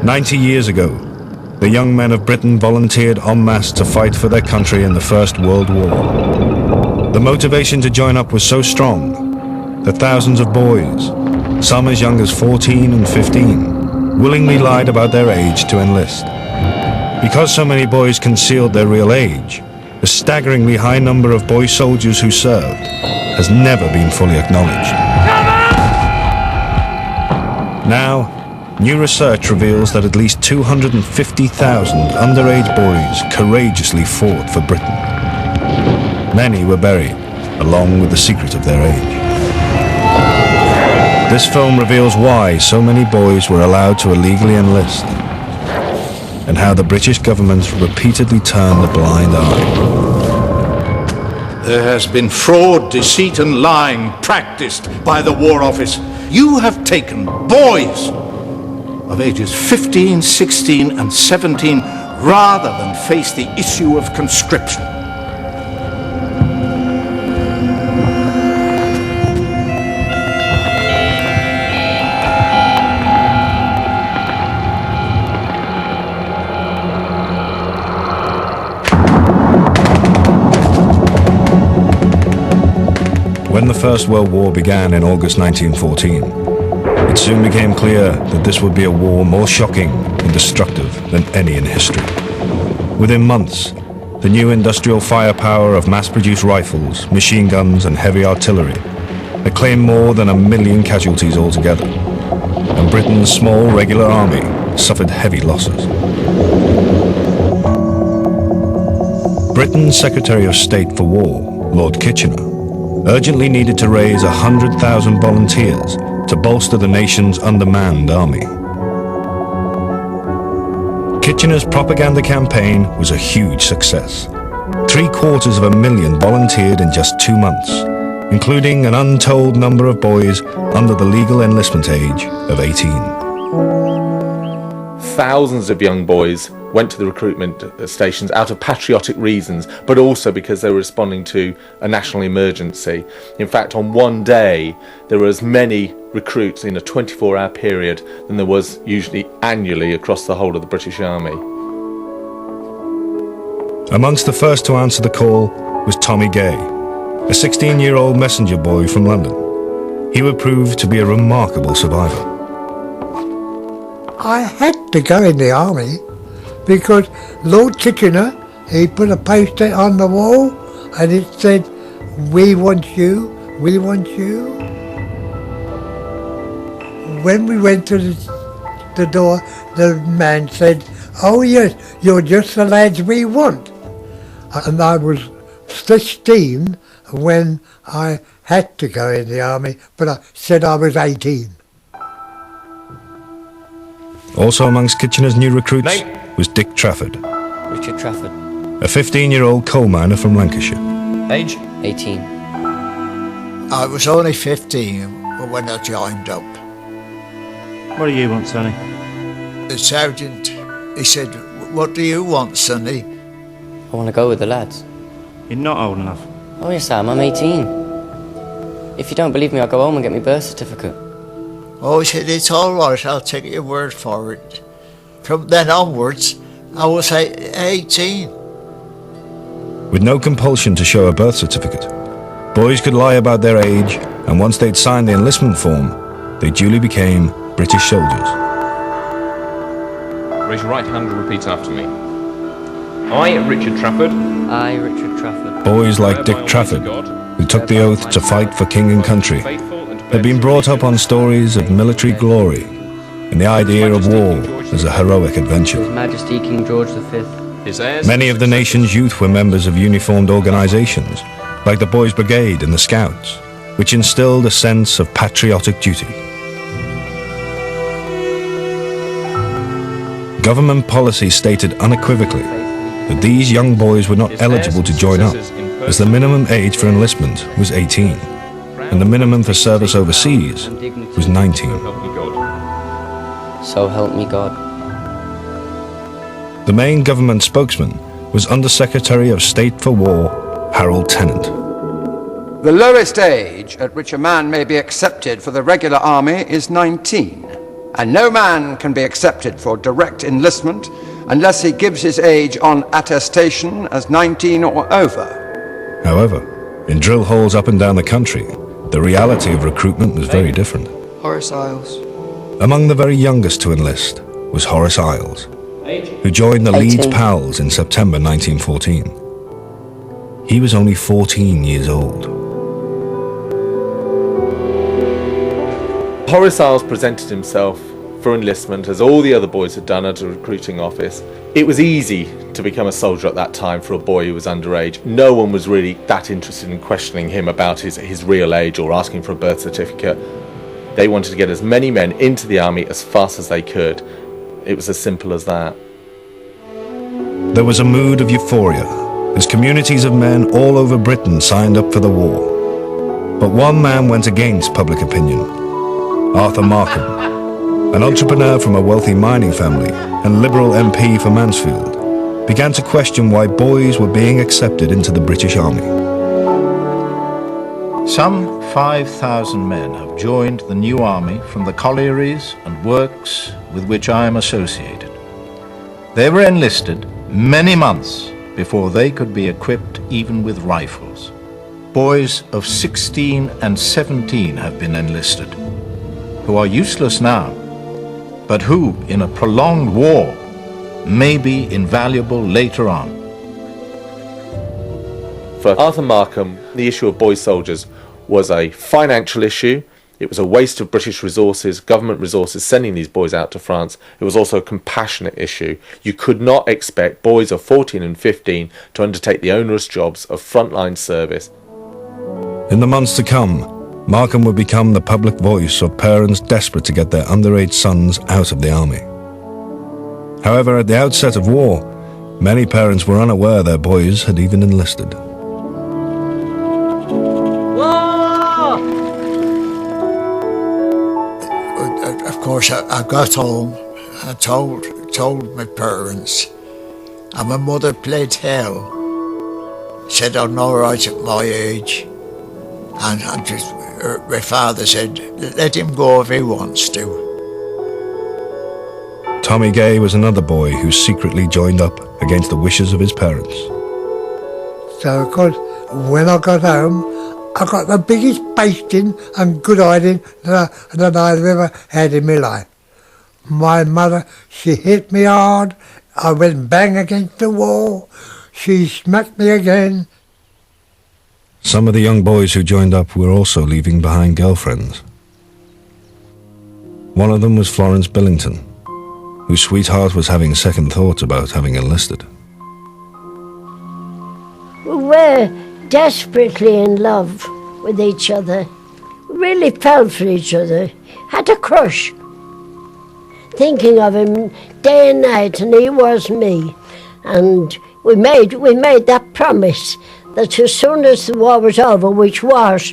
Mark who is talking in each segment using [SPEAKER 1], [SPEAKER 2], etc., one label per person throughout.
[SPEAKER 1] 90 years ago, the young men of Britain volunteered en masse to fight for their country in the First World War. The motivation to join up was so strong that thousands of boys, some as young as 14 and 15, willingly lied about their age to enlist. Because so many boys concealed their real age, the staggeringly high number of boy soldiers who served has never been fully acknowledged. Now, new research reveals that at least 250,000 underage boys courageously fought for Britain. Many were buried, along with the secret of their age. This film reveals why so many boys were allowed to illegally enlist, and how the British government repeatedly turned a blind eye.
[SPEAKER 2] There has been fraud, deceit and lying practiced by the War Office. You have taken boys of ages 15, 16 and 17 rather than face the issue of conscription.
[SPEAKER 1] When the First World War began in August 1914, it soon became clear that this would be a war more shocking and destructive than any in history. Within months, the new industrial firepower of mass-produced rifles, machine guns and heavy artillery had claimed more than 1 million casualties altogether, and Britain's small regular army suffered heavy losses. Britain's Secretary of State for War, Lord Kitchener, urgently needed to raise 100,000 volunteers to bolster the nation's undermanned army. Kitchener's propaganda campaign was a huge success. 750,000 volunteered in just 2 months, including an untold number of boys under the legal enlistment age of 18.
[SPEAKER 3] Thousands of young boys went to the recruitment stations out of patriotic reasons, but also because they were responding to a national emergency. In fact, on one day, there were as many recruits in a 24-hour period than there was usually annually across the whole of the British Army.
[SPEAKER 1] Amongst the first to answer the call was Tommy Gay, a 16-year-old messenger boy from London. He would prove to be a remarkable survivor.
[SPEAKER 4] I had to go in the army because Lord Kitchener, he put a poster on the wall and it said, "We want you, we want you." When we went to the door, the man said, "Oh yes, you're just the lads we want." And I was 16 when I had to go in the army, but I said I was 18.
[SPEAKER 1] Also amongst Kitchener's new recruits was Dick Trafford.
[SPEAKER 5] Richard Trafford.
[SPEAKER 1] A 15-year-old coal miner from Lancashire.
[SPEAKER 5] Age? 18.
[SPEAKER 6] I was only 15 when I joined up.
[SPEAKER 7] What do you want, Sonny?
[SPEAKER 6] The sergeant, he said, "What do you want, Sonny?"
[SPEAKER 5] I want to go with the lads.
[SPEAKER 7] You're not old enough.
[SPEAKER 5] Oh yes, I am. I'm 18. If you don't believe me, I'll go home and get my birth certificate.
[SPEAKER 6] Oh, he said, "It's all right, I'll take your word for it." From then onwards, I was 18.
[SPEAKER 1] With no compulsion to show a birth certificate, boys could lie about their age, and once they'd signed the enlistment form, they duly became British soldiers.
[SPEAKER 8] Raise your right hand and repeat after me. I, Richard Trafford.
[SPEAKER 5] I, Richard Trafford.
[SPEAKER 1] Boys like Dick Trafford, who took the oath to fight for king and country, had been brought up on stories of military glory and the idea of war as a heroic adventure.
[SPEAKER 5] His Majesty King George V.
[SPEAKER 1] Many of the nation's youth were members of uniformed organisations, like the Boys' Brigade and the Scouts, which instilled a sense of patriotic duty. Government policy stated unequivocally that these young boys were not eligible to join up, as the minimum age for enlistment was 18, and the minimum for service overseas was 19.
[SPEAKER 5] So help me God.
[SPEAKER 1] The main government spokesman was Under-Secretary of State for War, Harold Tennant.
[SPEAKER 9] The lowest age at which a man may be accepted for the regular army is 19, and no man can be accepted for direct enlistment unless he gives his age on attestation as 19 or over.
[SPEAKER 1] However, in drill halls up and down the country, the reality of recruitment was very different.
[SPEAKER 10] Horace Isles.
[SPEAKER 1] Among the very youngest to enlist was Horace Isles, who joined the
[SPEAKER 5] 18.
[SPEAKER 1] Leeds Pals in September 1914. He was only 14 years old.
[SPEAKER 3] Horace Isles presented himself for enlistment as all the other boys had done at a recruiting office. It was easy to become a soldier at that time for a boy who was underage. No one was really that interested in questioning him about his real age or asking for a birth certificate. They wanted to get as many men into the army as fast as they could. It was as simple as that.
[SPEAKER 1] There was a mood of euphoria as communities of men all over Britain signed up for the war. But one man went against public opinion. Arthur Markham, an entrepreneur from a wealthy mining family and Liberal MP for Mansfield, began to question why boys were being accepted into the British Army.
[SPEAKER 2] Some 5,000 men have joined the new army from the collieries and works with which I am associated. They were enlisted many months before they could be equipped even with rifles. Boys of 16 and 17 have been enlisted, who are useless now, but who, in a prolonged war, may be invaluable later on.
[SPEAKER 3] For Arthur Markham, the issue of boy soldiers was a financial issue. It was a waste of British resources, government resources, sending these boys out to France. It was also a compassionate issue. You could not expect boys of 14 and 15 to undertake the onerous jobs of frontline service.
[SPEAKER 1] In the months to come, Markham would become the public voice of parents desperate to get their underage sons out of the army. However, at the outset of war, many parents were unaware their boys had even enlisted.
[SPEAKER 6] Of course, I got home and told my parents, and my mother played hell. Said I'm all right at my age, and my father said, let him go if he wants to.
[SPEAKER 1] Tommy Gay was another boy who secretly joined up against the wishes of his parents.
[SPEAKER 4] So, of course, when I got home, I got the biggest basting and good hiding that I've ever had in my life. My mother, she hit me hard. I went bang against the wall. She smacked me again.
[SPEAKER 1] Some of the young boys who joined up were also leaving behind girlfriends. One of them was Florence Billington, whose sweetheart was having second thoughts about having enlisted.
[SPEAKER 11] We were desperately in love with each other. We really fell for each other. Had a crush. Thinking of him day and night, and he was me. And we made that promise that as soon as the war was over, which was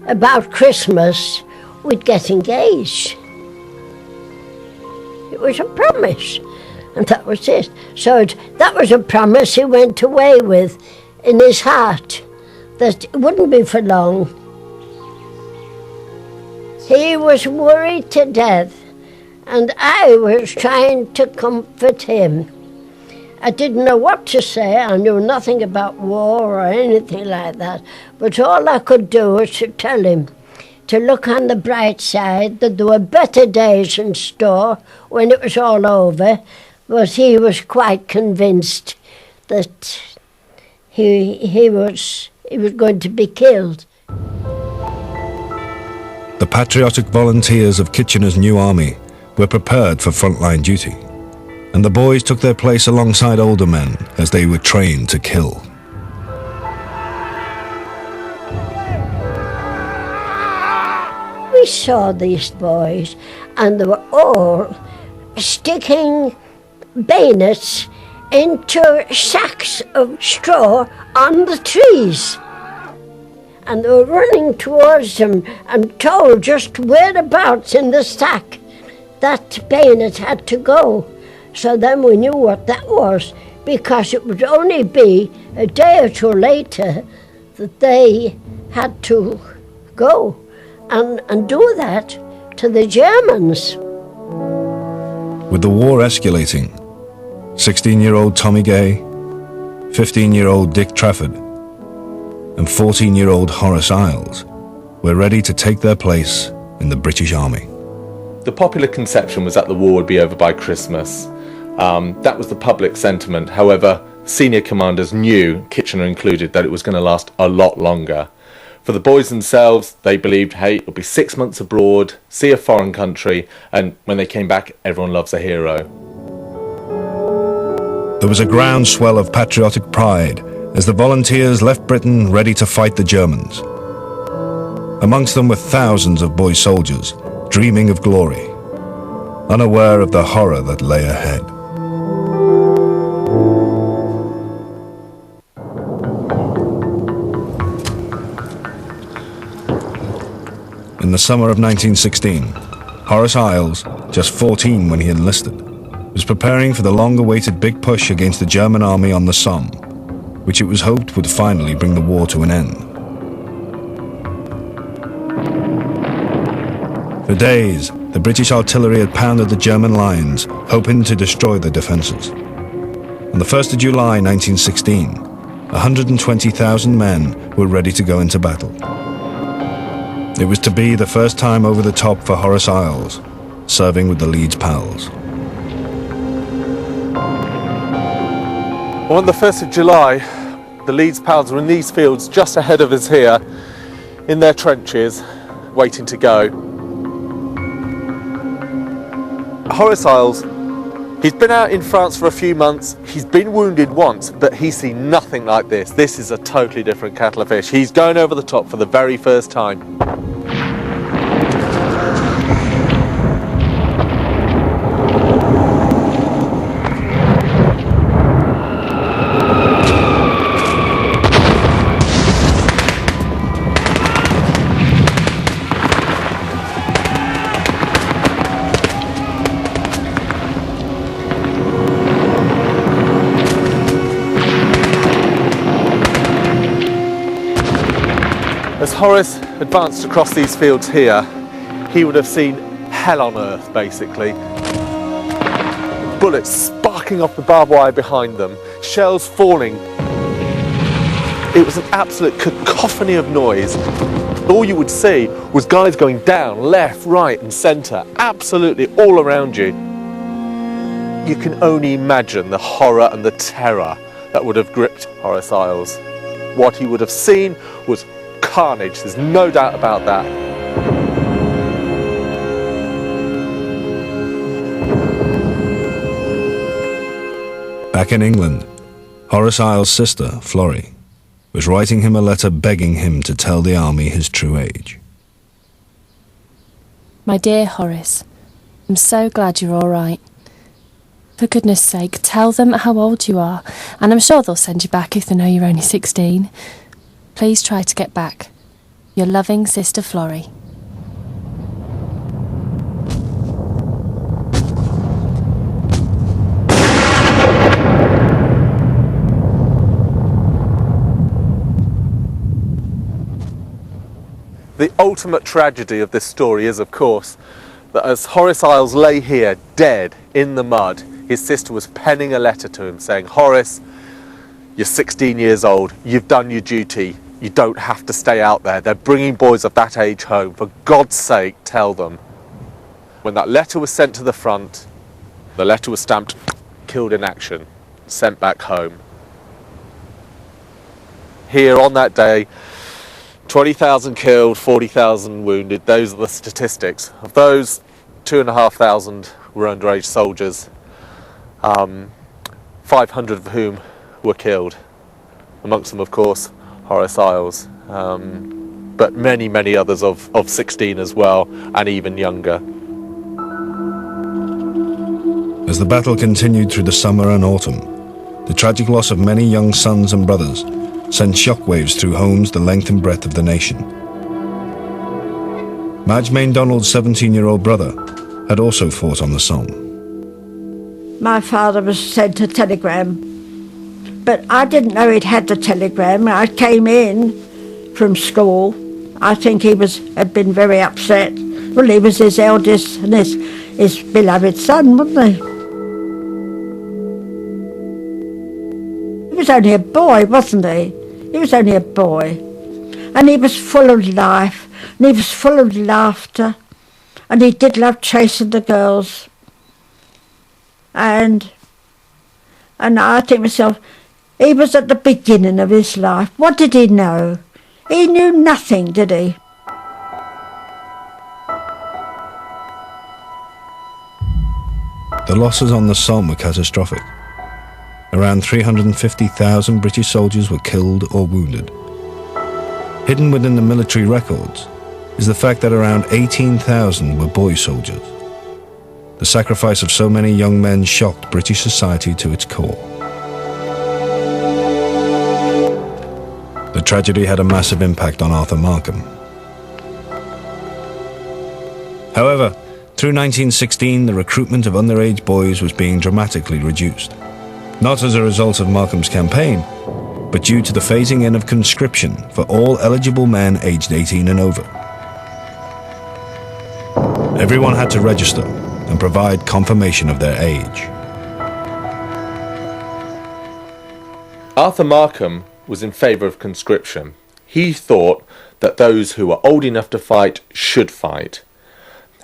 [SPEAKER 11] about Christmas, we'd get engaged. It was a promise, and that was it. So that was a promise he went away with in his heart, that it wouldn't be for long. He was worried to death, and I was trying to comfort him. I didn't know what to say. I knew nothing about war or anything like that. But all I could do was to tell him to look on the bright side, that there were better days in store when it was all over. But he was quite convinced that he was going to be killed.
[SPEAKER 1] The patriotic volunteers of Kitchener's new army were prepared for frontline duty, and the boys took their place alongside older men as they were trained to kill.
[SPEAKER 11] We saw these boys, and they were all sticking bayonets into sacks of straw on the trees. And they were running towards them and told just whereabouts in the sack that bayonet had to go. So then we knew what that was, because it would only be a day or two later that they had to go and do that to the Germans.
[SPEAKER 1] With the war escalating, 16-year-old Tommy Gay, 15-year-old Dick Trafford, and 14-year-old Horace Isles were ready to take their place in the British Army.
[SPEAKER 3] The popular conception was that the war would be over by Christmas. That was the public sentiment. However, senior commanders knew, Kitchener included, that it was going to last a lot longer. For the boys themselves, they believed, hey, it'll be 6 months abroad, see a foreign country, and when they came back, everyone loves a hero.
[SPEAKER 1] There was a groundswell of patriotic pride as the volunteers left Britain ready to fight the Germans. Amongst them were thousands of boy soldiers, dreaming of glory, unaware of the horror that lay ahead. In the summer of 1916, Horace Isles, just 14 when he enlisted, was preparing for the long-awaited big push against the German army on the Somme, which it was hoped would finally bring the war to an end. For days, the British artillery had pounded the German lines, hoping to destroy their defences. On the 1st of July 1916, 120,000 men were ready to go into battle. It was to be the first time over the top for Horace Isles, serving with the Leeds Pals.
[SPEAKER 3] On the 1st of July, the Leeds Pals were in these fields just ahead of us here, in their trenches, waiting to go. Horace Isles, he's been out in France for a few months, he's been wounded once, but he's seen nothing like this. This is a totally different kettle of fish. He's going over the top for the very first time. As Horace advanced across these fields here, he would have seen hell on earth, basically. Bullets sparking off the barbed wire behind them, shells falling. It was an absolute cacophony of noise. All you would see was guys going down, left, right and centre, absolutely all around you. You can only imagine the horror and the terror that would have gripped Horace Isles. What he would have seen was carnage, there's no doubt about that.
[SPEAKER 1] Back in England, Horace Isles' sister, Florrie, was writing him a letter begging him to tell the army his true age.
[SPEAKER 10] My dear Horace, I'm so glad you're all right. For goodness sake, tell them how old you are, and I'm sure they'll send you back if they know you're only 16. Please try to get back. Your loving sister Florrie.
[SPEAKER 3] The ultimate tragedy of this story is, of course, that as Horace Isles lay here, dead, in the mud, his sister was penning a letter to him saying, Horace, you're 16 years old, you've done your duty, you don't have to stay out there, they're bringing boys of that age home, for God's sake, tell them. When that letter was sent to the front, the letter was stamped, killed in action, sent back home. Here on that day, 20,000 killed, 40,000 wounded, those are the statistics. Of those, 2,500 were underage soldiers, 500 of whom were killed. Amongst them, of course, Horace Isles, but many, many others of 16 as well, and even younger.
[SPEAKER 1] As the battle continued through the summer and autumn, the tragic loss of many young sons and brothers sent shockwaves through homes the length and breadth of the nation. Madge Main-Donald's 17-year-old brother had also fought on the Somme.
[SPEAKER 11] My father was sent a telegram, but I didn't know he'd had the telegram. I came in from school. I think he had been very upset. Well, he was his eldest, and his beloved son, wouldn't he? He was only a boy, wasn't he? He was only a boy. And he was full of life, and he was full of laughter, and he did love chasing the girls. And I think to myself, he was at the beginning of his life. What did he know? He knew nothing, did he?
[SPEAKER 1] The losses on the Somme were catastrophic. Around 350,000 British soldiers were killed or wounded. Hidden within the military records is the fact that around 18,000 were boy soldiers. The sacrifice of so many young men shocked British society to its core. The tragedy had a massive impact on Arthur Markham. However, through 1916, the recruitment of underage boys was being dramatically reduced. Not as a result of Markham's campaign, but due to the phasing in of conscription for all eligible men aged 18 and over. Everyone had to register and provide confirmation of their age.
[SPEAKER 3] Arthur Markham was in favour of conscription. He thought that those who were old enough to fight should fight.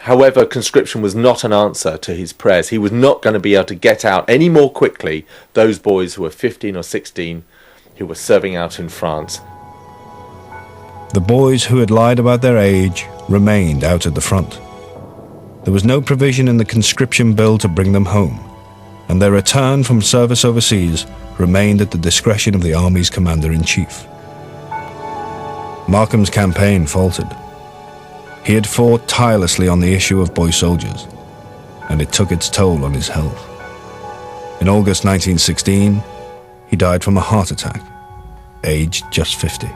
[SPEAKER 3] However, conscription was not an answer to his prayers. He was not going to be able to get out any more quickly those boys who were 15 or 16 who were serving out in France.
[SPEAKER 1] The boys who had lied about their age remained out at the front. There was no provision in the conscription bill to bring them home, and their return from service overseas remained at the discretion of the army's commander-in-chief. Markham's campaign faltered. He had fought tirelessly on the issue of boy soldiers, and it took its toll on his health. In August 1916, he died from a heart attack, aged just 50.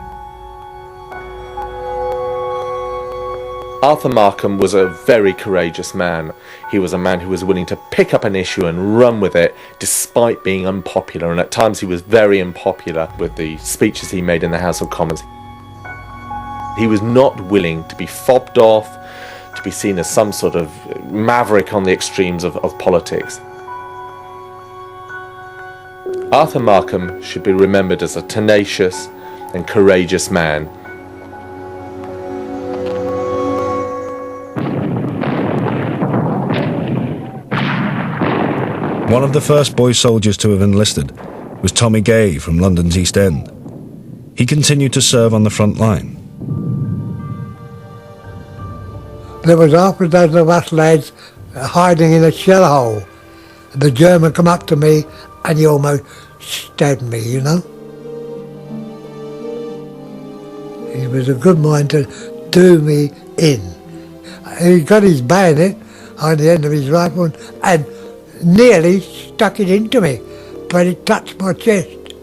[SPEAKER 3] Arthur Markham was a very courageous man. He was a man who was willing to pick up an issue and run with it despite being unpopular, and at times he was very unpopular with the speeches he made in the House of Commons. He was not willing to be fobbed off, to be seen as some sort of maverick on the extremes of politics. Arthur Markham should be remembered as a tenacious and courageous man.
[SPEAKER 1] One of the first boy soldiers to have enlisted was Tommy Gay from London's East End. He continued to serve on the front line.
[SPEAKER 4] There was half a dozen of us lads hiding in a shell hole. The German come up to me and he almost stabbed me, you know. He was a good mind to do me in. He got his bayonet on the end of his rifle and nearly stuck it into me, but it touched my chest,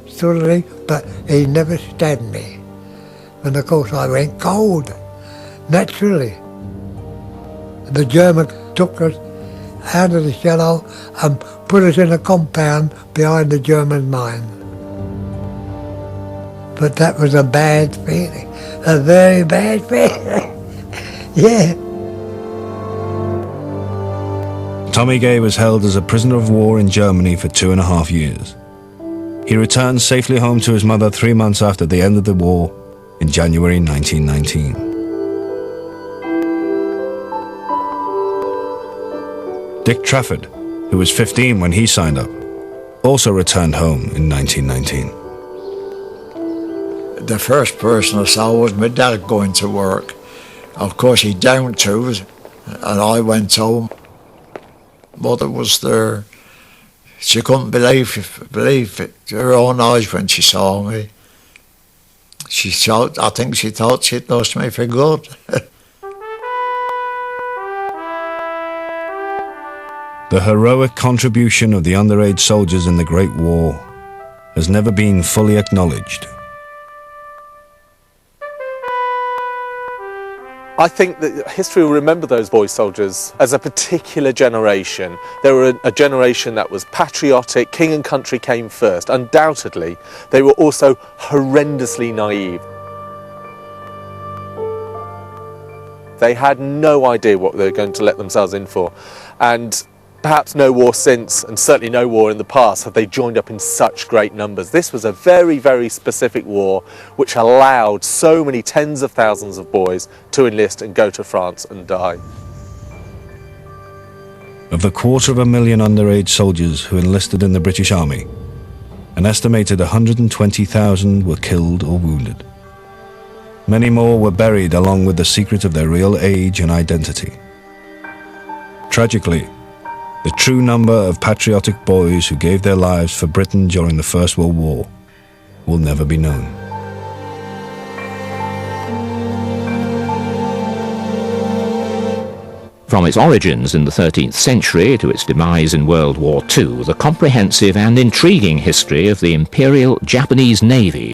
[SPEAKER 4] sort of thing, but he never stabbed me. And of course I went cold, naturally. The German took us out of the shell hole and put us in a compound behind the German mine. But that was a bad feeling, a very bad feeling, yeah.
[SPEAKER 1] Tommy Gay was held as a prisoner of war in Germany for 2.5 years. He returned safely home to his mother 3 months after the end of the war in January 1919. Dick Trafford, who was 15 when he signed up, also returned home in 1919.
[SPEAKER 6] The first person I saw was my dad going to work. Of course he down tools, and I went home. Mother was there. She couldn't believe it, her own eyes when she saw me. I think she thought she'd lost me for good.
[SPEAKER 1] The heroic contribution of the underage soldiers in the Great War has never been fully acknowledged.
[SPEAKER 3] I think that history will remember those boy soldiers as a particular generation. They were a generation that was patriotic, king and country came first. Undoubtedly, they were also horrendously naive. They had no idea what they were going to let themselves in for. And perhaps no war since, and certainly no war in the past, have they joined up in such great numbers. This was a very, very specific war which allowed so many tens of thousands of boys to enlist and go to France and die.
[SPEAKER 1] Of the 250,000 underage soldiers who enlisted in the British Army, an estimated 120,000 were killed or wounded. Many more were buried along with the secret of their real age and identity. Tragically, the true number of patriotic boys who gave their lives for Britain during the First World War will never be known.
[SPEAKER 12] From its origins in the 13th century to its demise in World War II, the comprehensive and intriguing history of the Imperial Japanese Navy